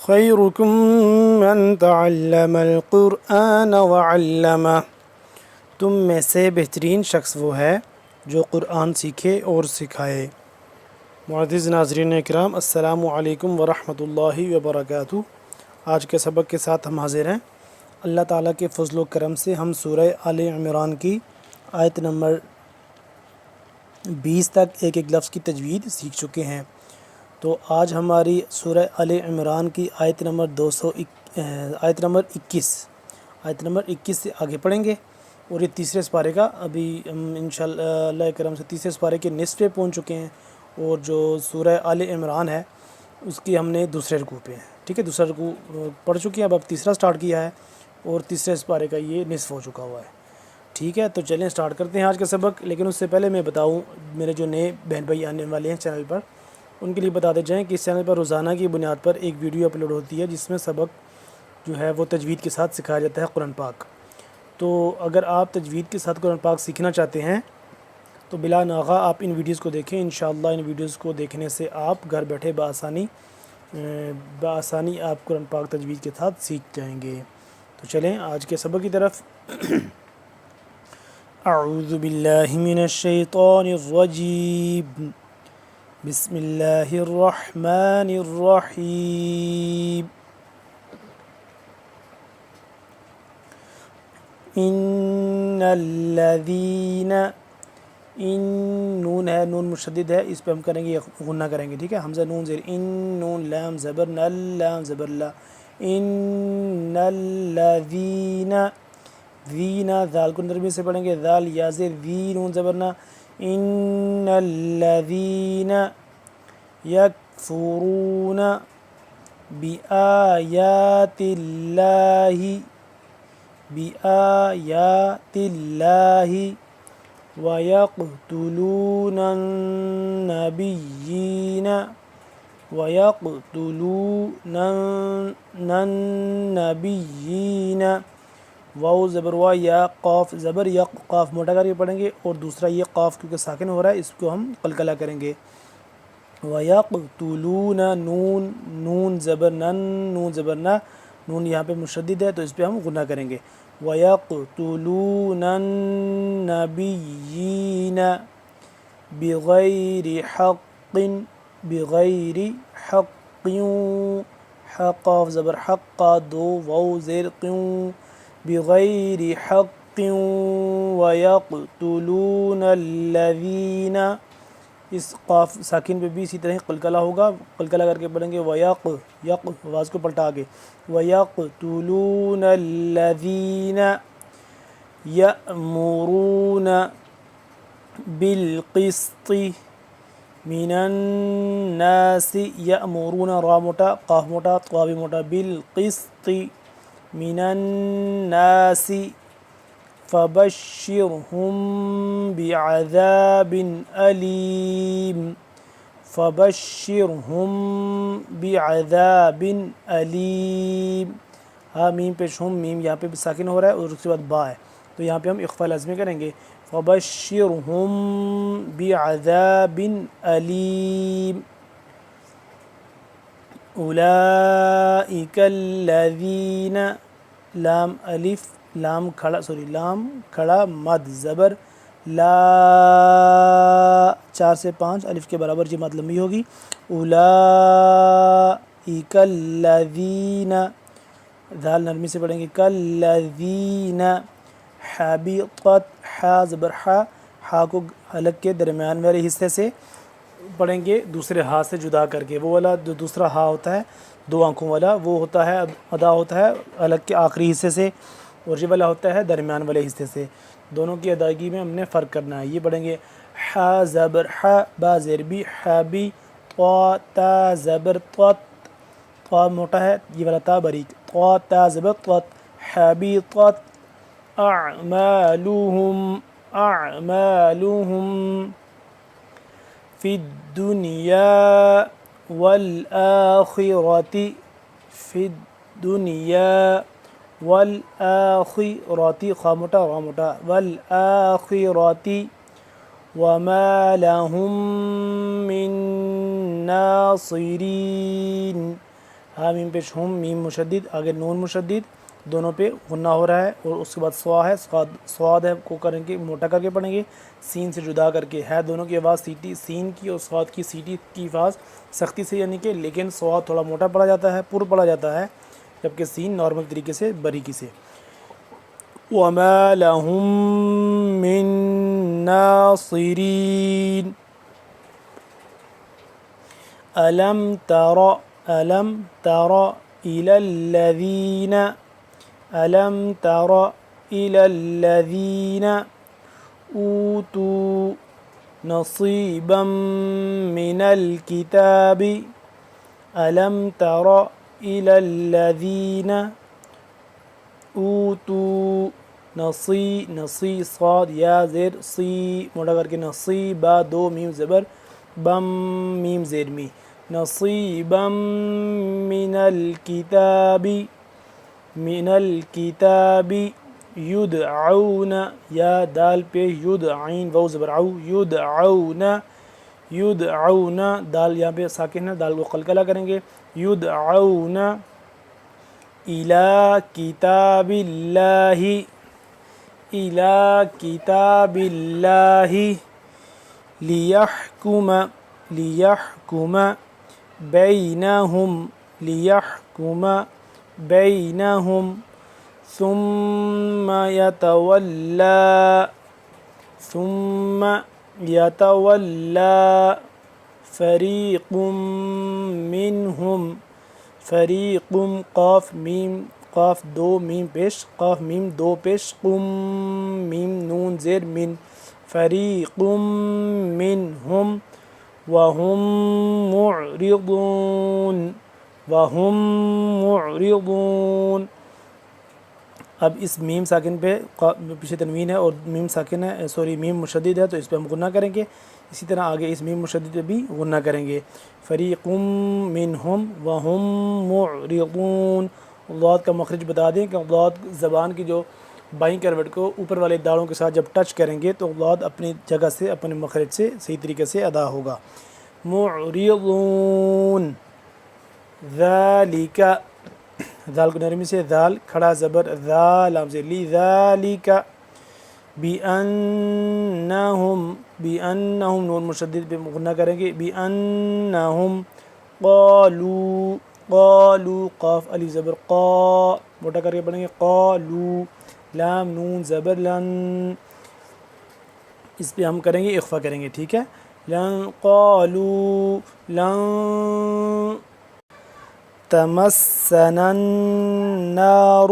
خیرکم من تعلم القرآن وعلمہ، تم میں سے بہترین شخص وہ ہے جو قرآن سیکھے اور سکھائے۔ معزز ناظرین اکرام، السلام علیکم ورحمۃ اللہ وبرکاتہ۔ آج کے سبق کے ساتھ ہم حاضر ہیں۔ اللہ تعالیٰ کے فضل و کرم سے ہم سورہ آل عمران کی آیت نمبر 20 تک ایک ایک لفظ کی تجوید سیکھ چکے ہیں۔ تو آج ہماری سورہ آل عمران کی آیت نمبر 21 سے آگے پڑھیں گے، اور یہ تیسرے سپارے کا ابھی ہم انشاءاللہ اللہ کرم سے تیسرے سپارے کے نصف پہ پہنچ چکے ہیں، اور جو سورہ آل عمران ہے اس کی ہم نے دوسرے رکوع پہ ہیں، ٹھیک ہے، دوسرا رکوع پڑھ چکے ہیں، اب تیسرا سٹارٹ کیا ہے اور تیسرے سپارے کا یہ نصف ہو چکا ہوا ہے، ٹھیک ہے۔ تو چلیں سٹارٹ کرتے ہیں آج کا سبق، لیکن اس سے پہلے میں بتاؤں، میرے جو نئے بہن بھائی آنے والے ہیں چینل پر، ان کے لیے بتاتے جائیں کہ اس چینل پر روزانہ کی بنیاد پر ایک ویڈیو اپلوڈ ہوتی ہے جس میں سبق جو ہے وہ تجوید کے ساتھ سکھایا جاتا ہے قرآن پاک۔ تو اگر آپ تجوید کے ساتھ قرآن پاک سیکھنا چاہتے ہیں تو بلا ناغہ آپ ان ویڈیوز کو دیکھیں، انشاءاللہ ان ویڈیوز کو دیکھنے سے آپ گھر بیٹھے بآسانی آپ قرآن پاک تجوید کے ساتھ سیکھ جائیں گے۔ تو چلیں آج کے سبق کی طرف۔ اعوذ باللہ من الشیطان الرجیم، بسم اللہ الرحمن الرحیم۔ ان الذین، ان نون ہے، نون مشدد ہے، اس پہ ہم کریں گے غنہ کریں گے، ٹھیک ہے، حمزہ نون زیر ان، نون لام زبر نل، لام زبر لا، ان الذین، ذینا ذال کو نرمی سے پڑھیں گے، ذال یا زیر ذی، نون زبرنا، ان الذین یکفرون بآیات اللہ، بآیات اللہ ویقتلون النبیین، ویقتلون النبیین، واو زبر وا، یا قاف زبر یک، قاف موٹا کر کے پڑھیں گے، اور دوسرا یہ قاف کیونکہ ساکن ہو رہا ہے اس کو ہم قلقلہ کریں گے۔ وَيَقْتُلُونَ، نون، نون زبر نن، نون زبر نہ، نون یہاں پہ مشدد ہے تو اس پہ ہم غنہ کریں گے۔ وَيَقْتُلُونَ النَّبِيِّينَ بِغَيْرِ حَقٍّ، بِغَيْرِ حَقٍّ، حق قاف زبر حق، دو واو زیر قیوں، بغیر حق، وَيَقْتُلُونَ الَّذِينَ، اس قاف ساکن پہ بھی اسی طرح قلقلہ ہوگا، قلقلہ کر کے پڑھیں گے، وَيَق، یک آواز کو پلٹا کے، وَيَقْتُلُونَ الَّذِينَ يَأْمُرُونَ بِالْقِسْطِ مِنَ النَّاسِ، یأمرون، را موٹا، قاف موٹا، طا بھی موٹا، بالقسط من الناس فبشرهم بعذاب علیم، فبشرهم بعذاب علیم، ہاں میم پیش ہم، میم یہاں پہ ساکن ہو رہا ہے اور اس کے بعد با ہے تو یہاں پہ ہم اخفاء لازمی کریں گے، فبشرهم بعذاب علیم، اولئک الذین، لام الف، لام کھڑا، لام کھڑا مد زبر لا، 4 سے 5 الف کے برابر یہ مد لمبی ہوگی، اولئک الذین، ذال نرمی سے پڑھیں گے، کالذین حبطت، حا زبر حا، حا کو حلق کے درمیان والے حصے سے پڑھیں گے، دوسرے ہا سے جدا کر کے، وہ والا جو دوسرا ہا ہوتا ہے 2 آنکھوں والا وہ ہوتا ہے، ادا ہوتا ہے حلق کے آخری حصے سے، اور یہ والا ہوتا ہے درمیان والے حصے سے، دونوں کی ادائیگی میں ہم نے فرق کرنا ہے۔ یہ پڑھیں گے حا زبر حا، با زیر بی، حابی، طا تا زبر طت، طا موٹا ہے، یہ والا تا باریک، طا تا زبر طت، حبطت اعمالهم، اعمالهم فی الدنیا والآخرة، فی الدنیا والآخرة، خا موٹا را موٹا، والآخرة وما لهم من ناصرین، ہا میم پیش ہم، میم مشدد، آگے نون مشدد، دونوں پہ غنہ ہو رہا ہے، اور اس کے بعد سوا ہے، سواد ہے کو کریں گے موٹا کر کے پڑھیں گے، سین سے جدا کر کے، ہے دونوں کی آواز سیٹی، سین کی اور سواد کی سیٹی کی آواز سختی سے یعنی کہ، لیکن سواد تھوڑا موٹا پڑا جاتا ہے، پر پڑا جاتا ہے، جبکہ سین نارمل طریقے سے باریکی سے۔ وَمَا لَهُم مِّن نَاصِرِينَ أَلَمْ تَرَ إِلَى الَّذِينَ أَلَمْ تَرَ إِلَى الَّذِينَ أُوتُوا نَصِيبًا مِّنَ الْكِتَابِ أَلَمْ تَرَ إِلَى الَّذِينَ أُوتُوا نصی صاد یا زیر سی موٹا کر کے نصیبا، دو میم زبر بم میم زیر می، نصیبا من الکتاب یدعون، یا دال پہ یدعین وہ زبر عو، یدعون دال یہاں پہ ساکن ہے، دال کو قلقلہ کریں گے، یدعون الی کتاب اللہ لیحکم بینہم ثم یتولا فریق منہم، فریق قاف میم قاف دو میم پیش، قاف میم دو پیش، قم میم نون زیر من، فریق منہم وہم معرضون۔ اب اس میم ساکن پہ پیچھے تنوین ہے اور میم ساکن ہے، میم مشدد ہے، تو اس پہ ہم غنہ کریں گے، اسی طرح آگے اس میم مشدد پہ بھی غنہ کریں گے، فریق منہم وہم معرضون۔ ضاد کا مخرج بتا دیں کہ ضاد زبان کی جو بائیں کروٹ کو اوپر والے داڑوں کے ساتھ جب ٹچ کریں گے تو ضاد اپنی جگہ سے اپنے مخرج سے صحیح طریقے سے ادا ہوگا۔ معرضون، ذالک، ذال کو نرمی سے، ذال کھڑا زبر ذا لام سے لی، ذالک بِأَنَّهُمْ نون مشدد پہ غنہ کریں گے، بِأَنَّهُمْ قالوا قاف علی زبر قا موٹا کر کے پڑھیں گے، قالوا لام نون زبر لن، اس پہ ہم کریں گے اخفا کریں گے، ٹھیک ہے، لن قالوا لن تمسنا النار،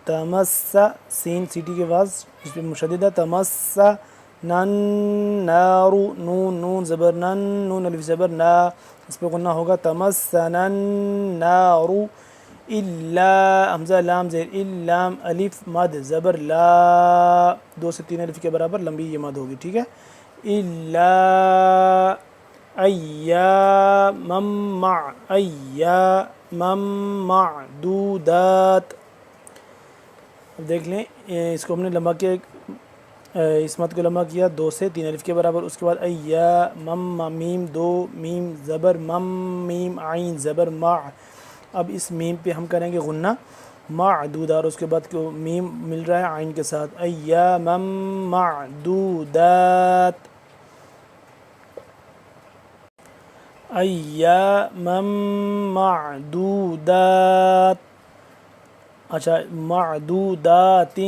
تمس سین سیٹی کے آواز اس پہ مشدد ہے، تمسنا النار، نون زبر نن، نون الف زبر نا، اس پہ غنہ ہوگا، تمسنا النار الا حمزہ لام زیر اللام الف مد زبر لا، 2 سے 3 الف کے برابر لمبی یہ مد ہوگی، ٹھیک ہے، الا ایاما معدودات۔ اب دیکھ لیں اس کو ہم نے لمبا کیا، اس مد کو لمبا کیا 2 سے 3 الف کے برابر، اس کے بعد ایاما میم دو میم زبر مم میم عین زبر مع، اب اس میم پہ ہم کریں گے غنہ معدودہ، اور اس کے بعد کو میم مل رہا ہے عین کے ساتھ، ایاما معدودات، ایاما معدودات۔ اچھا معدودات،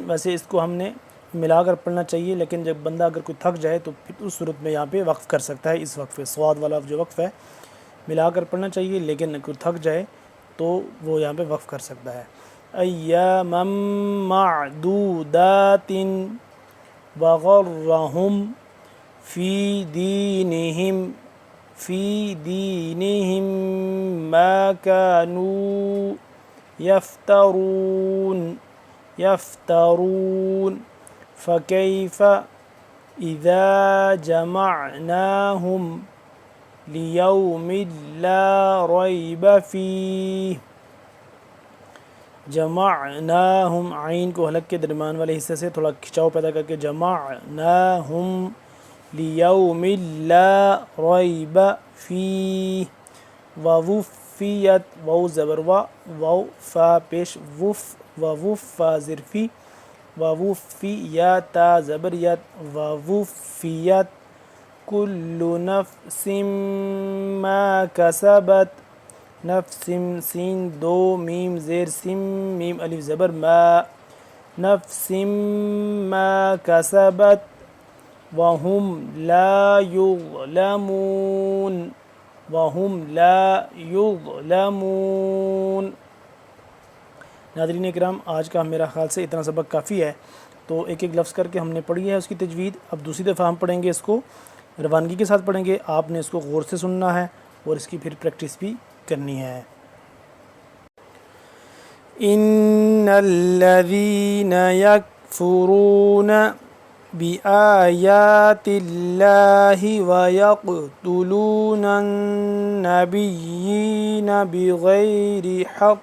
ویسے اس کو ہم نے ملا کر پڑھنا چاہیے، لیکن جب بندہ اگر کوئی تھک جائے تو پھر اس صورت میں یہاں پہ وقف کر سکتا ہے، اس وقفے سواد والا جو وقف ہے ملا کر پڑھنا چاہیے، لیکن کوئی تھک جائے تو وہ یہاں پہ وقف کر سکتا ہے۔ ایاما معدودات وغرہم فی دینہم ما کانوا یفترون فکیف اذا جمعناہم لیوم لا ریب فیہ، جمعناہم عین کو حلق کے درمیان والے حصے سے تھوڑا کھچاؤ پیدا کر کے جمعناہم لیوم لا ریب فیہ، ووفیت واو زبر واو فا پیش وف ووفا ظرفی ووفیت زبر یت ووفیت کل نفس ما کسبت نفس سین دو میم زیر سم میم الف زبر ما نفس ما کسبت وهم لا یظلمون وهم لا یظلمون۔ ناظرین اکرام، آج کا میرا خیال سے اتنا سبق کافی ہے، تو ایک ایک لفظ کر کے ہم نے پڑھی ہے اس کی تجوید۔ اب دوسری دفعہ ہم پڑھیں گے اس کو، روانگی کے ساتھ پڑھیں گے، آپ نے اس کو غور سے سننا ہے اور اس کی پھر پریکٹس بھی کرنی ہے۔ ان الذین یکفرون بآیات اللہ ویقتلون النبیین بغیر حق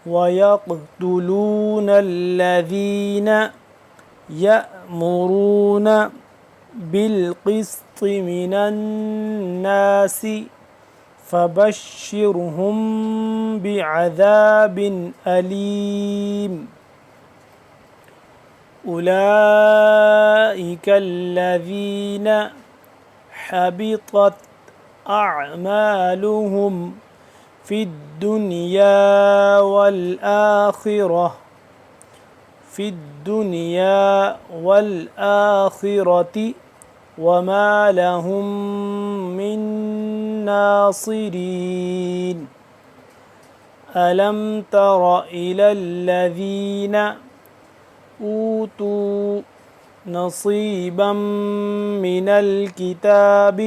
وَيَقْتُلُونَ الَّذِينَ يَأْمُرُونَ بِالْقِسْطِ مِنَ النَّاسِ فَبَشِّرْهُم بِعَذَابٍ أَلِيمٍ۔ أُولَئِكَ الَّذِينَ حَبِطَتْ أَعْمَالُهُمْ فِي الدُّنْيَا وَالْآخِرَةِ وَمَا لَهُم مِّن نَّاصِرِينَ۔ أَلَمْ تَرَ إِلَى الَّذِينَ أُوتُوا نَصِيبًا مِّنَ الْكِتَابِ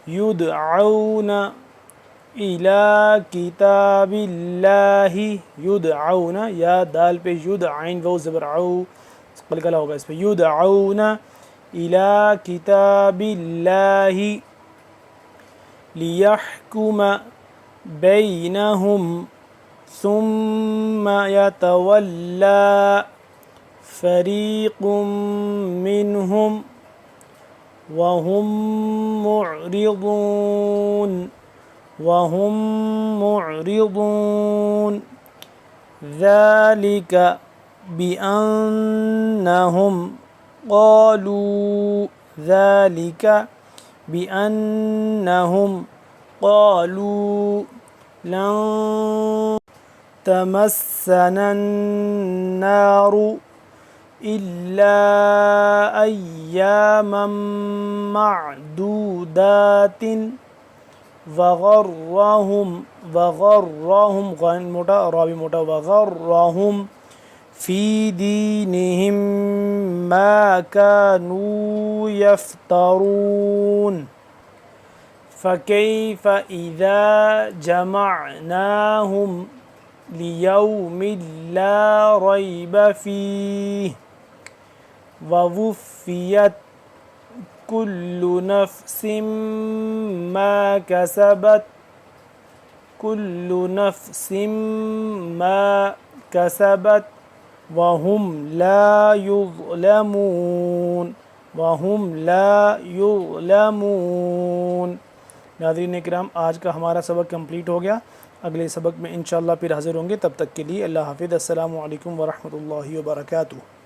يُدْعَوْنَ إِلَى كِتَابِ اللَّهِ يُدْعَوْنَ یا دال پہ ید عین وہ زبر عو قلقلہ ہوگا اس پہ يُدْعَوْنَ إِلَى كِتَابِ اللَّهِ لِيَحْكُمَ بَيْنَهُمْ ثُمَّ يَتَوَلَّى فَرِيقٌ مِّنْهُمْ وَهُمْ مُعْرِضُونَ ذَلِكَ بِأَنَّهُمْ قَالُوا لَن تَمَسَّنَا النَّارُ إِلَّا أَيَّامًا مَّعْدُودَاتٍ وَغَرَّهُمْ غین موٹا راوی موٹا وَغَرَّهُمْ فِي دِينِهِمْ مَا كَانُوا يَفْتَرُونَ فَكَيْفَ إِذَا جَمَعْنَاهُمْ لِيَوْمٍ لَا رَيْبَ فِيهِ وَوُفِّيَتْ كُلُّ نَفْسٍ مَا كَسَبَتْ وَهُمْ لا يظلمون۔ ناظرین اکرام، آج کا ہمارا سبق کمپلیٹ ہو گیا، اگلے سبق میں انشاءاللہ پھر حاضر ہوں گے، تب تک کے لیے اللہ حافظ، السلام علیکم ورحمۃ اللہ وبرکاتہ۔